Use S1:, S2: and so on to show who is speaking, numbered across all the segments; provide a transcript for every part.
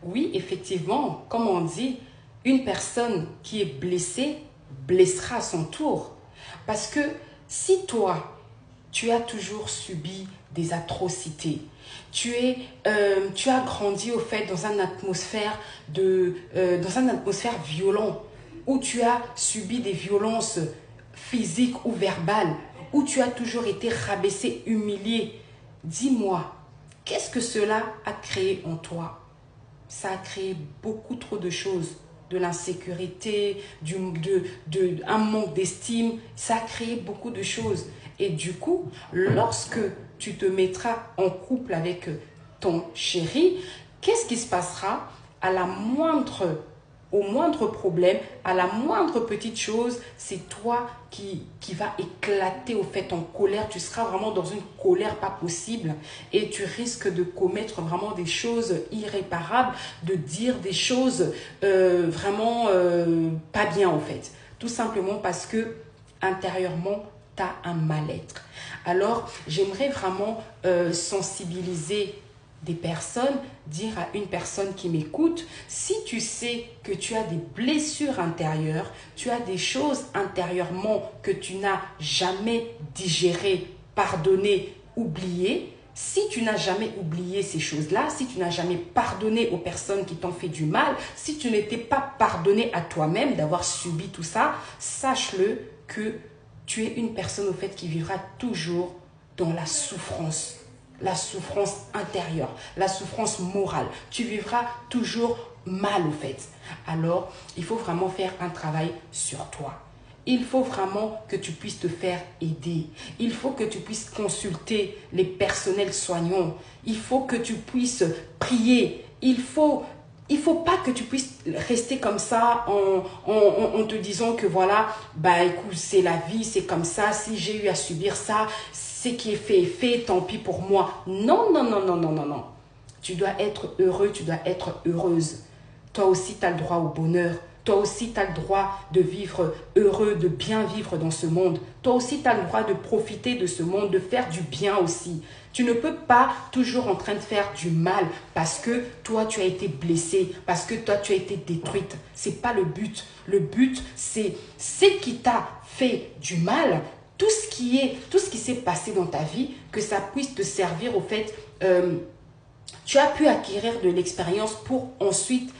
S1: Oui, effectivement, comme on dit, une personne qui est blessée blessera à son tour. Parce que si toi, tu as toujours subi des atrocités, tu as grandi au fait dans une atmosphère violente, où tu as subi des violences physiques ou verbales, où tu as toujours été rabaissé, humilié, dis-moi, qu'est-ce que cela a créé en toi? Ça a créé beaucoup trop de choses, de l'insécurité, un manque d'estime, ça a créé beaucoup de choses. Et du coup, lorsque tu te mettras en couple avec ton chéri, qu'est-ce qui se passera à la au moindre problème, à la moindre petite chose, c'est toi qui va éclater au fait en colère. Tu seras vraiment dans une colère pas possible et tu risques de commettre vraiment des choses irréparables, de dire des choses vraiment pas bien en fait. Tout simplement parce que intérieurement, tu as un mal-être. Alors, j'aimerais vraiment sensibiliser des personnes, dire à une personne qui m'écoute, si tu sais que tu as des blessures intérieures, tu as des choses intérieurement que tu n'as jamais digérées, pardonnées, oubliées, si tu n'as jamais oublié ces choses-là, si tu n'as jamais pardonné aux personnes qui t'ont fait du mal, si tu n'étais pas pardonné à toi-même d'avoir subi tout ça, sache-le que tu es une personne au fait qui vivra toujours dans la souffrance intérieure, la souffrance morale. Tu vivras toujours mal au fait. Alors, il faut vraiment faire un travail sur toi. Il faut vraiment que tu puisses te faire aider. Il faut que tu puisses consulter les personnels soignants. Il faut que tu puisses prier. Il faut pas que tu puisses rester comme ça en te disant que voilà, bah écoute, c'est la vie, c'est comme ça. Si j'ai eu à subir ça, ce qui est fait, tant pis pour moi. Non, non, non, non, non, non, non. Tu dois être heureux, tu dois être heureuse. Toi aussi, tu as le droit au bonheur. Toi aussi, tu as le droit de vivre heureux, de bien vivre dans ce monde. Toi aussi, tu as le droit de profiter de ce monde, de faire du bien aussi. Tu ne peux pas toujours en train de faire du mal parce que toi, tu as été blessée, parce que toi, tu as été détruite. Ce n'est pas le but. Le but, c'est ce qui t'a fait du mal, tout ce qui s'est passé dans ta vie, que ça puisse te servir au fait, tu as pu acquérir de l'expérience pour ensuite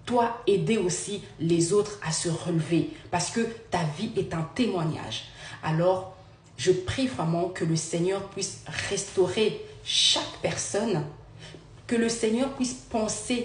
S1: toi aider aussi les autres à se relever parce que ta vie est un témoignage. Alors, je prie vraiment que le Seigneur puisse restaurer chaque personne, que le Seigneur puisse penser